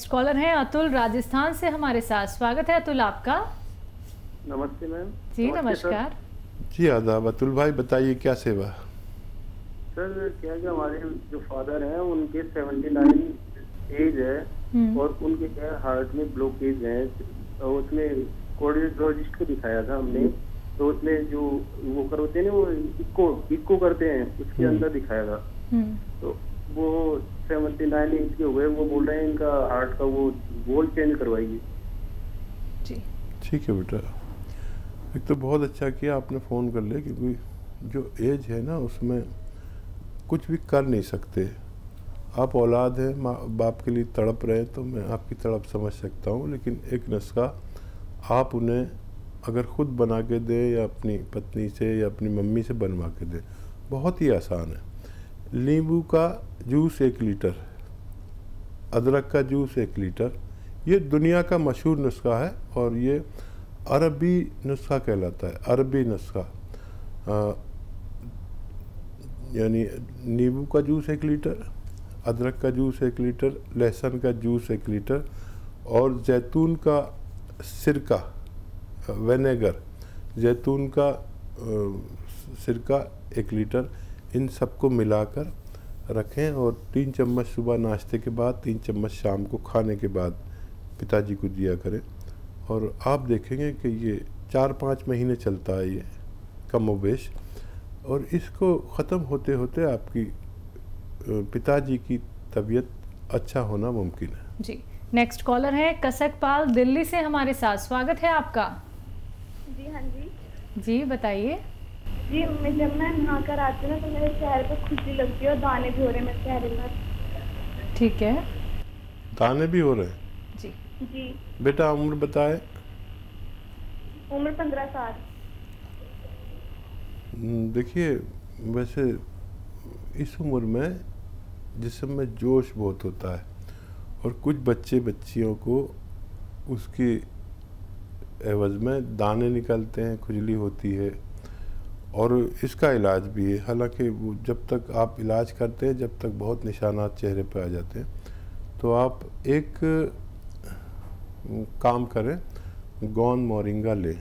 Collar हैं अतुल राजस्थान से हमारे साथ। स्वागत है अतुल आपका। नमस्ते मैम। जी नमस्कार। जी आदाब। अतुल भाई बताइए क्या सेवा। सर क्या है कि हमारे जो फादर हैं उनके 79 एज है और उनके क्या हार्ट में ब्लॉकेज है। तो उसमें कार्डियोलॉजिस्ट को दिखाया था हमने, तो उसमें जो वो करते हैं ना, वो इको करते हैं, उसके अंदर दिखाया था। तो वो 79 इंच के हो गए। वो बोल रहे हैं इनका हार्ट का वो वॉल चेंज करवाइए। जी ठीक है बेटा, एक तो बहुत अच्छा किया आपने फ़ोन कर लिया, क्योंकि जो एज है ना उसमें कुछ भी कर नहीं सकते। आप औलाद हैं, माँ बाप के लिए तड़प रहे हैं, तो मैं आपकी तड़प समझ सकता हूँ। लेकिन एक नुस्खा आप उन्हें अगर ख़ुद बना के दें या अपनी पत्नी से या अपनी मम्मी से बनवा के दें, बहुत ही आसान है। नींबू का जूस 1 लीटर, अदरक का जूस 1 लीटर, ये दुनिया का मशहूर नुस्खा है और ये अरबी नुस्खा कहलाता है। अरबी नुस्खा यानी नींबू का जूस 1 लीटर, अदरक का जूस 1 लीटर, लहसुन का जूस 1 लीटर और जैतून का सिरका, विनेगर, जैतून का सिरका 1 लीटर, इन सबको मिलाकर रखें और 3 चम्मच सुबह नाश्ते के बाद, 3 चम्मच शाम को खाने के बाद पिताजी को दिया करें। और आप देखेंगे कि ये 4-5 महीने चलता है ये कमोबेश, और इसको ख़त्म होते होते आपकी पिताजी की तबीयत अच्छा होना मुमकिन है। जी नेक्स्ट कॉलर है कसकपाल दिल्ली से हमारे साथ। स्वागत है आपका। जी हाँ जी। जी बताइए। जी जब मैं नहा कर आती हूँ ना तो मेरे चेहरे पर खुजली लगती है और दाने भी हो रहे हैं मेरे चेहरे पर। ठीक है। दाने भी हो रहे हैं? जी जी। बेटा उम्र बताए? उम्र 15 साल। देखिए, वैसे इस उम्र में जिस्म में जोश बहुत होता है और कुछ बच्चियों को उसकी एवज में दाने निकलते हैं, खुजली होती है और इसका इलाज भी है। हालांकि वो जब तक आप इलाज करते हैं, जब तक बहुत निशानात चेहरे पे आ जाते हैं, तो आप एक काम करें, गौन मोरिंगा लें।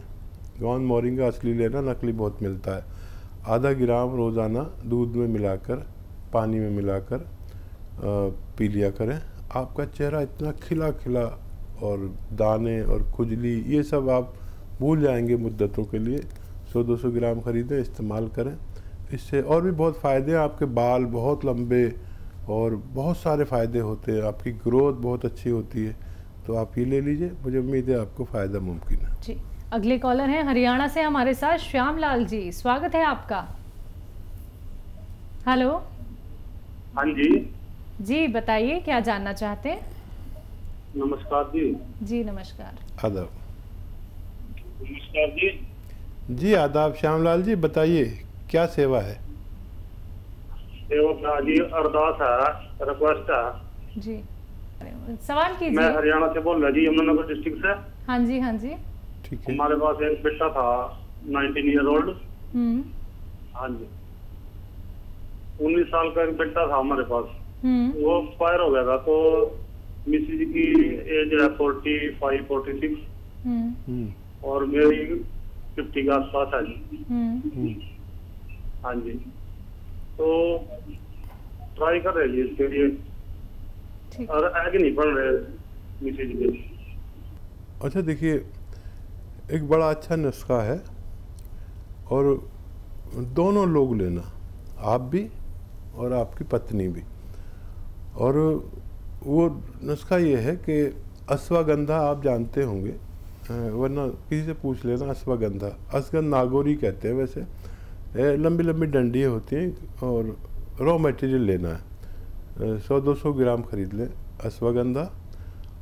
गौन मोरिंगा असली लेना, नकली बहुत मिलता है। आधा ग्राम रोज़ाना दूध में मिलाकर, पानी में मिलाकर पी लिया करें। आपका चेहरा इतना खिला खिला और दाने और खुजली ये सब आप भूल जाएंगे मुद्दतों के लिए। 100-200 ग्राम ख़रीदें, इस्तेमाल करें। इससे और भी बहुत फ़ायदे हैं। आपके बाल बहुत लंबे और बहुत सारे फ़ायदे होते हैं, आपकी ग्रोथ बहुत अच्छी होती है। तो आप ये ले लीजिए, मुझे उम्मीद है आपको फ़ायदा मुमकिन है। जी अगले कॉलर हैं हरियाणा से हमारे साथ श्याम लाल जी। स्वागत है आपका। हेलो। हाँ जी। जी बताइए क्या जानना चाहते हैं। नमस्कार जी। जी नमस्कार। आदाब। नमस्कार जी। जी आदाब श्यामलाल जी, बताइए क्या सेवा है। सेवा जी अरदास है, रिक्वेस्ट है जी, सवाल कीजिए। मैं हरियाणा से बोल रहा जी, यमुनानगर डिस्ट्रिक्ट से। हाँ जी हाँ जी। ठीक है। हमारे पास एक बेटा था 19 ईयर ओल्ड। हाँ जी, 19 साल का एक बेटा था हमारे पास। वो एक्सपायर हो गया था, तो मिसेज की एज है 45-46 और मेरी 50 के आसपास है जी। हाँ जी, तो ट्राई कर रहे जी इसके लिए, और आगे नहीं बढ़ रहे मिसेज के। अच्छा देखिए, एक बड़ा अच्छा नुस्खा है और दोनों लोग लेना, आप भी और आपकी पत्नी भी। और वो नुस्खा ये है कि अश्वगंधा आप जानते होंगे, वरना किसी से पूछ लेना। अश्वगंधा, अश्वगंधा नागौरी कहते हैं वैसे, लंबी लंबी डंडियाँ होती हैं और रॉ मटेरियल लेना है। 100-200 ग्राम ख़रीद लें अश्वगंधा,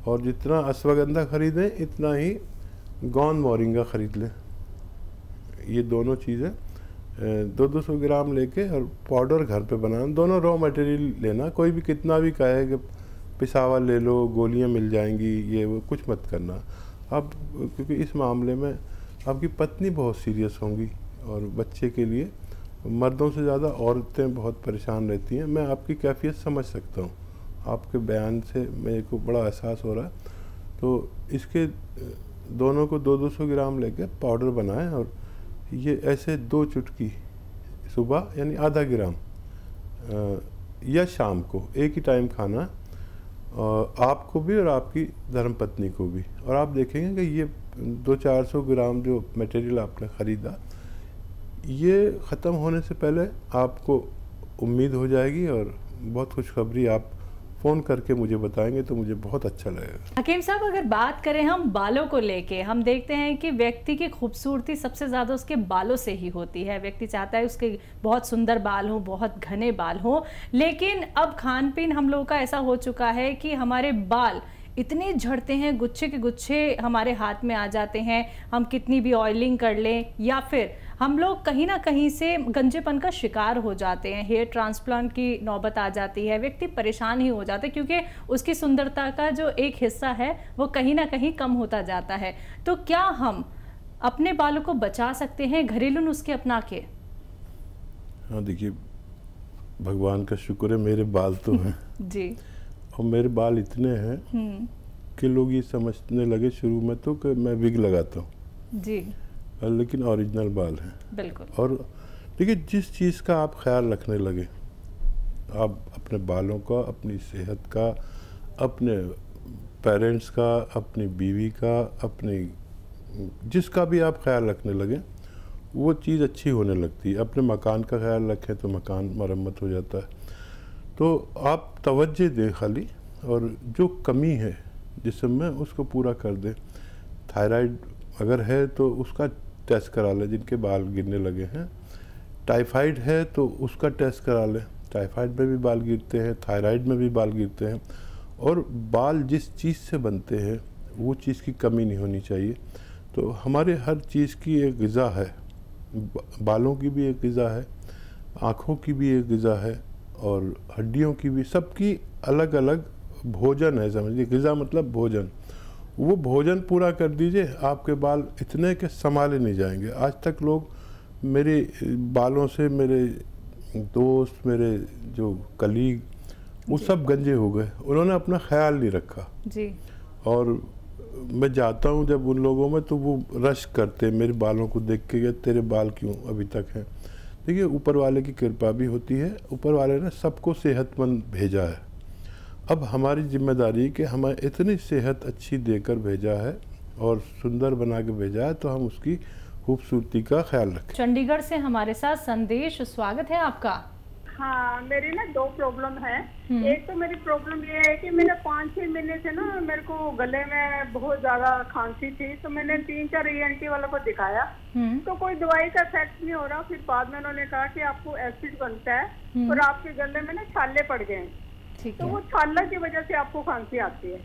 और जितना अश्वगंधा ख़रीदें इतना ही गौन मोरिंगा ख़रीद लें। ये दोनों चीज़ें 200-200 ग्राम लेके और पाउडर घर पे बनाना। दोनों रॉ मटेरियल लेना, कोई भी कितना भी कहे कि पिसावा ले लो, गोलियां मिल जाएंगी, ये वो कुछ मत करना अब, क्योंकि इस मामले में आपकी पत्नी बहुत सीरियस होंगी और बच्चे के लिए मर्दों से ज़्यादा औरतें बहुत परेशान रहती हैं। मैं आपकी कैफियत समझ सकता हूँ, आपके बयान से मेरे को बड़ा एहसास हो रहा है। तो इसके दोनों को 200 ग्राम लेके पाउडर बनाएं और ये ऐसे 2 चुटकी सुबह यानी आधा ग्राम या शाम को एक ही टाइम खाना, आपको भी और आपकी धर्मपत्नी को भी। और आप देखेंगे कि ये 200-400 ग्राम जो मटेरियल आपने ख़रीदा, ये ख़त्म होने से पहले आपको उम्मीद हो जाएगी और बहुत खुशखबरी आप फ़ोन करके मुझे बताएंगे तो मुझे बहुत अच्छा लगेगा। हकीम साहब, अगर बात करें हम बालों को लेके, हम देखते हैं कि व्यक्ति की खूबसूरती सबसे ज़्यादा उसके बालों से ही होती है। व्यक्ति चाहता है उसके बहुत सुंदर बाल हों, बहुत घने बाल हों, लेकिन अब खान पीन हम लोगों का ऐसा हो चुका है कि हमारे बाल इतने झड़ते हैं, गुच्छे के गुच्छे हमारे हाथ में आ जाते हैं। हम कितनी भी ऑयलिंग कर लें या फिर हम लोग कहीं ना कहीं से गंजेपन का शिकार हो जाते हैं। हेयर ट्रांसप्लांट की नौबत आ जाती है, व्यक्ति परेशान ही हो जाता है क्योंकि उसकी सुंदरता का जो एक हिस्सा है वो कहीं ना कहीं कम होता जाता है। तो क्या हम अपने बालों को बचा सकते हैं घरेलू नुस्खे अपना के? हाँ, देखिए, भगवान का शुक्र है मेरे बाल तो हैं जी। और मेरे बाल इतने हैं कि लोग ये समझने लगे शुरू में तो कि मैं विग लगाता हूँ जी, लेकिन ओरिजिनल बाल हैं। बिल्कुल। और देखिए, जिस चीज़ का आप ख्याल रखने लगे, आप अपने बालों का, अपनी सेहत का, अपने पेरेंट्स का, अपनी बीवी का, अपनी जिसका भी आप ख्याल रखने लगे, वो चीज़ अच्छी होने लगती है। अपने मकान का ख्याल रखें तो मकान मरम्मत हो जाता है। तो आप तवज्जो दें खाली, और जो कमी है जिस्म में उसको पूरा कर दें। थायराइड अगर है तो उसका टेस्ट करा लें, जिनके बाल गिरने लगे हैं। टाइफाइड है तो उसका टेस्ट करा लें, टाइफाइड में भी बाल गिरते हैं, थायराइड में भी बाल गिरते हैं। और बाल जिस चीज़ से बनते हैं वो चीज़ की कमी नहीं होनी चाहिए। तो हमारे हर चीज़ की एक ग़िज़ा है, बालों की भी एक ग़िज़ा है, आँखों की भी एक ग़िज़ा है, और हड्डियों की भी, सबकी अलग अलग भोजन है। समझिए, ग़िज़ा मतलब भोजन। वो भोजन पूरा कर दीजिए, आपके बाल इतने के संभाले नहीं जाएंगे। आज तक लोग मेरे बालों से, मेरे दोस्त, मेरे जो कलीग, वो सब गंजे हो गए। उन्होंने अपना ख्याल नहीं रखा जी। और मैं जाता हूँ जब उन लोगों में तो वो रश करते मेरे बालों को देख के, तेरे बाल क्यों अभी तक हैं। देखिए, ऊपर वाले की कृपा भी होती है, ऊपर वाले ने सबको सेहतमंद भेजा है। अब हमारी जिम्मेदारी कि हमें इतनी सेहत अच्छी देकर भेजा है और सुंदर बना के भेजा है, तो हम उसकी खूबसूरती का ख्याल रखें। चंडीगढ़ से हमारे साथ संदेश, स्वागत है आपका। हाँ, मेरी ना 2 प्रॉब्लम है। एक तो मेरी प्रॉब्लम ये है कि मैंने 5-6 महीने से ना मेरे को गले में बहुत ज्यादा खांसी थी, तो मैंने 3-4 ENT वालों को दिखाया, तो कोई दवाई का इफेक्ट नहीं हो रहा। फिर बाद में उन्होंने कहा कि आपको एसिड बनता है और आपके गले में ना छाले पड़ गए हैं, तो वो छाला की वजह से आपको खांसी आती है।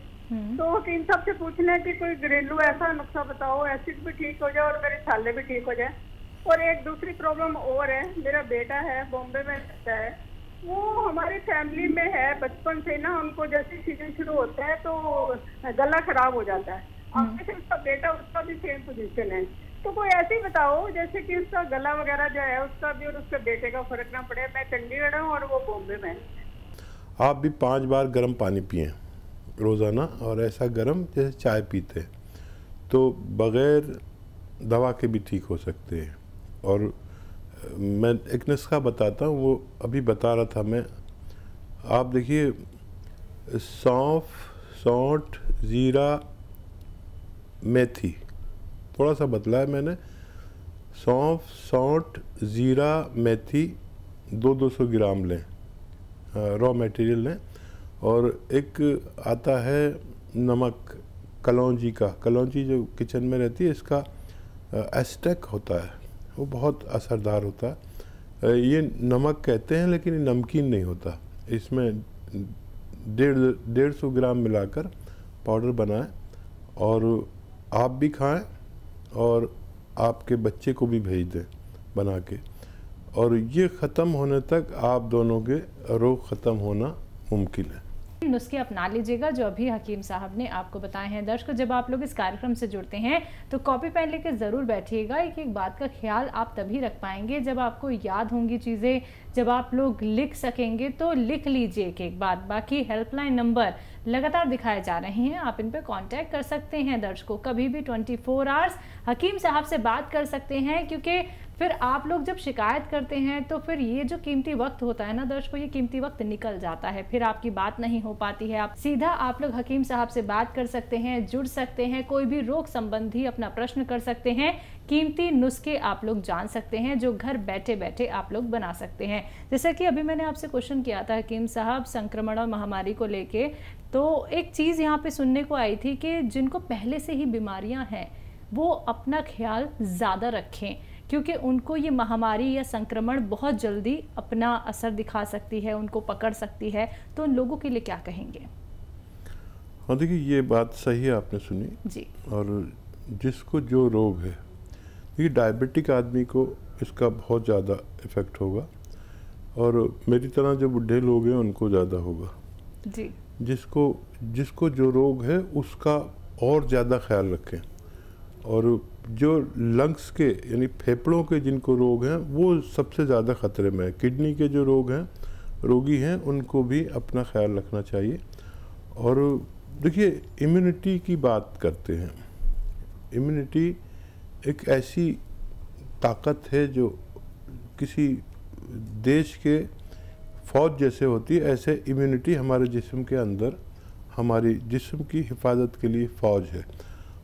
तो इन सबसे पूछना है कि कोई घरेलू ऐसा नुस्खा बताओ, एसिड भी ठीक हो जाए और मेरे छाले भी ठीक हो जाए। और एक दूसरी प्रॉब्लम और है, मेरा बेटा है, बॉम्बे में रहता है, वो हमारी फैमिली में है बचपन से ना, उनको जैसे सीजन शुरू होता है तो गला खराब हो जाता है। अब से उसका बेटा, उसका भी सेम पोजीशन है, तो कोई ऐसे ही बताओ जैसे कि उसका गला वगैरह जो है उसका भी और उसके बेटे का फर्क ना पड़े। मैं चंडीगढ़ हूँ और वो बॉम्बे में। आप भी 5 बार गर्म पानी पिएं रोज़ाना, और ऐसा गर्म जैसे चाय पीते हैं, तो बग़ैर दवा के भी ठीक हो सकते हैं। और मैं एक नुस्खा बताता हूँ, वो अभी बता रहा था मैं। आप देखिए, सौंफ, सौंठ, ज़ीरा, मेथी, थोड़ा सा बदला है मैंने। सौंफ, सौंठ, ज़ीरा, मेथी 200 ग्राम लें, रॉ मटेरियल लें। और एक आता है नमक कलौंजी का, कलौंजी जो किचन में रहती है, इसका एस्टेक होता है, वो बहुत असरदार होता है। ये नमक कहते हैं लेकिन ये नमकीन नहीं होता। इसमें 150 ग्राम मिलाकर पाउडर बनाएं और आप भी खाएं और आपके बच्चे को भी भेज दें बना के। और ये ख़त्म होने तक आप दोनों के रोग ख़त्म होना मुमकिन है। नुस्खे अपना लीजिएगा जो अभी हकीम साहब ने आपको बताए हैं। दर्शकों, जब आप लोग इस कार्यक्रम से जुड़ते हैं तो कॉपी पेन लेके ज़रूर बैठिएगा। एक बात का ख्याल आप तभी रख पाएंगे जब आपको याद होंगी चीज़ें, जब आप लोग लिख सकेंगे। तो लिख लीजिए एक बात। बाकी हेल्पलाइन नंबर लगातार दिखाए जा रहे हैं, आप इन पर कांटेक्ट कर सकते हैं। दर्शकों, कभी भी 24 आवर्स हकीम साहब से बात कर सकते हैं, क्योंकि फिर आप लोग जब शिकायत करते हैं तो फिर ये जो कीमती वक्त होता है ना दर्शकों, ये कीमती वक्त निकल जाता है, फिर आपकी बात नहीं हो पाती है। आप सीधा आप लोग हकीम साहब से बात कर सकते हैं, जुड़ सकते हैं, कोई भी रोग संबंधी अपना प्रश्न कर सकते हैं, कीमती नुस्खे आप लोग जान सकते हैं जो घर बैठे बैठे आप लोग बना सकते हैं। जैसे कि अभी मैंने आपसे क्वेश्चन किया था हकीम साहब संक्रमण और महामारी को लेके, तो एक चीज़ यहाँ पे सुनने को आई थी कि जिनको पहले से ही बीमारियाँ हैं वो अपना ख्याल ज़्यादा रखें, क्योंकि उनको ये महामारी या संक्रमण बहुत जल्दी अपना असर दिखा सकती है, उनको पकड़ सकती है। तो उन लोगों के लिए क्या कहेंगे? हाँ देखिए, ये बात सही है, आपने सुनी जी। और जिसको जो रोग है, देखिए डायबिटिक आदमी को इसका बहुत ज़्यादा इफ़ेक्ट होगा और मेरी तरह जो बुढ़े लोग हैं उनको ज़्यादा होगा जी। जिसको जो रोग है उसका और ज़्यादा ख्याल रखें। और जो लंग्स के यानी फेफड़ों के जिनको रोग हैं वो सबसे ज़्यादा ख़तरे में है। किडनी के जो रोगी हैं उनको भी अपना ख्याल रखना चाहिए। और देखिए, इम्यूनिटी की बात करते हैं। इम्यूनिटी एक ऐसी ताकत है जो किसी देश के फौज जैसे होती है, ऐसे इम्यूनिटी हमारे जिस्म के अंदर हमारी जिस्म की हिफाजत के लिए फ़ौज है।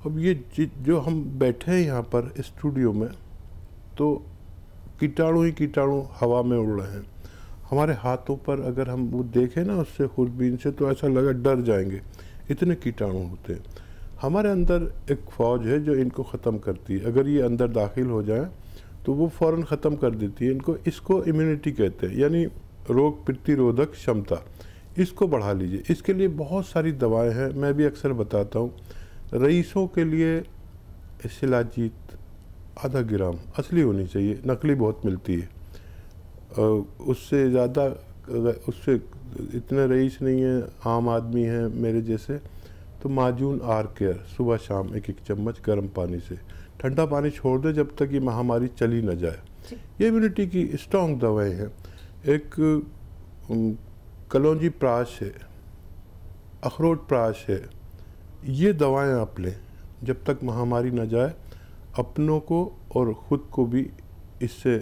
अब ये जो हम बैठे हैं यहाँ पर स्टूडियो में, तो कीटाणु ही कीटाणु हवा में उड़ रहे हैं। हमारे हाथों पर अगर हम वो देखें ना उससे खुरबीन से, तो ऐसा लगा डर जाएंगे, इतने कीटाणु होते हैं। हमारे अंदर एक फ़ौज है जो इनको ख़त्म करती है। अगर ये अंदर दाखिल हो जाए तो वो फ़ौरन ख़त्म कर देती है इनको। इसको इम्यूनिटी कहते हैं, यानी रोग प्रतिरोधक क्षमता। इसको बढ़ा लीजिए। इसके लिए बहुत सारी दवाएं हैं, मैं भी अक्सर बताता हूँ। रईसों के लिए शिलाजीत आधा ग्राम असली होनी चाहिए, नकली बहुत मिलती है। उससे ज़्यादा, उससे इतने रईस नहीं है, आम आदमी है मेरे जैसे, तो माजून आर केयर सुबह शाम 1-1 चम्मच गर्म पानी से, ठंडा पानी छोड़ दे जब तक ये महामारी चली न जाए। ये इम्यूनिटी की स्ट्रॉन्ग दवाएं हैं। एक कलौंजी प्राश है, अखरोट प्राश है, ये दवाएं आप लें जब तक महामारी न जाए। अपनों को और ख़ुद को भी इससे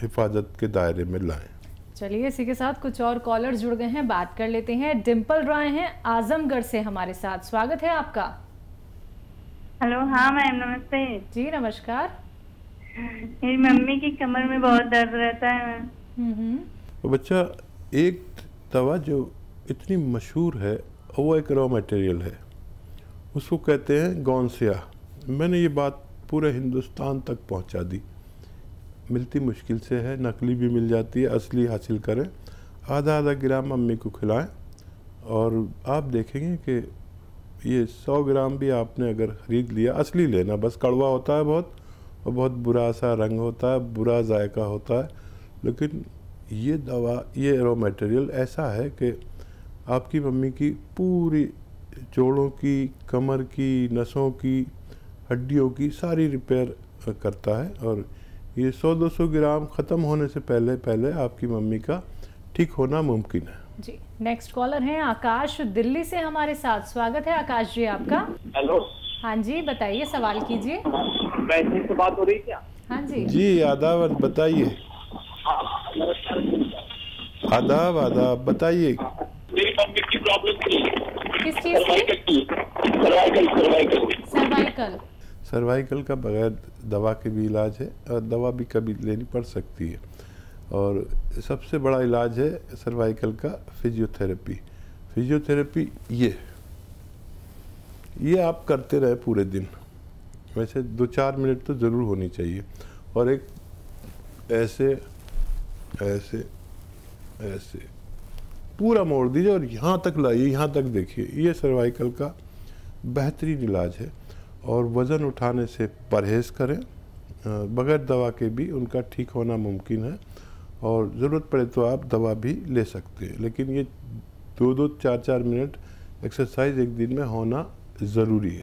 हिफाजत के दायरे में लाएं। चलिए, इसी के साथ कुछ और कॉलर जुड़ गए हैं, बात कर लेते हैं। डिम्पल रॉय हैं आजमगढ़ से हमारे साथ, स्वागत है आपका। हेलो, हाँ मैम नमस्ते जी। नमस्कार। मेरी मम्मी की कमर में बहुत दर्द रहता है मैम। तो बच्चा, एक दवा जो इतनी मशहूर है वो एक रॉ मटेरियल है, उसको कहते हैं गौनसिया। मैंने ये बात पूरे हिंदुस्तान तक पहुंचा दी। मिलती मुश्किल से है, नकली भी मिल जाती है, असली हासिल करें। आधा ग्राम मम्मी को खिलाएं और आप देखेंगे कि ये 100 ग्राम भी आपने अगर ख़रीद लिया, असली लेना, बस कड़वा होता है बहुत और बहुत बुरा सा रंग होता है, बुरा जायका होता है। लेकिन ये दवा, ये रॉ मटेरियल ऐसा है कि आपकी मम्मी की पूरी जोड़ों की, कमर की, नसों की, हड्डियों की सारी रिपेयर करता है। और ये 100-200 ग्राम ख़त्म होने से पहले पहले आपकी मम्मी का ठीक होना मुमकिन है। जी। नेक्स्ट कॉलर हैं आकाश दिल्ली से हमारे साथ, स्वागत है आकाश जी आपका। हेलो। हाँ जी, बताइए, सवाल कीजिए। वैसे से बात हो रही क्या? हाँ जी जी, आदाब, बताइए। आदाब बताइए। मेरी मम्मी की प्रॉब्लम थी। किस चीज़ की? सर्वाइकल का बगैर दवा के भी इलाज है और दवा भी कभी लेनी पड़ सकती है। और सबसे बड़ा इलाज है सर्वाइकल का फिजियोथेरेपी। ये आप करते रहे पूरे दिन, वैसे 2-4 मिनट तो ज़रूर होनी चाहिए। और एक ऐसे ऐसे ऐसे पूरा मोड़ दीजिए और यहाँ तक लाइए, यहाँ तक देखिए। ये सर्वाइकल का बेहतरीन इलाज है। और वज़न उठाने से परहेज़ करें, बगैर दवा के भी उनका ठीक होना मुमकिन है। और ज़रूरत पड़े तो आप दवा भी ले सकते हैं, लेकिन ये 2-2 4-4 मिनट एक्सरसाइज एक दिन में होना ज़रूरी है।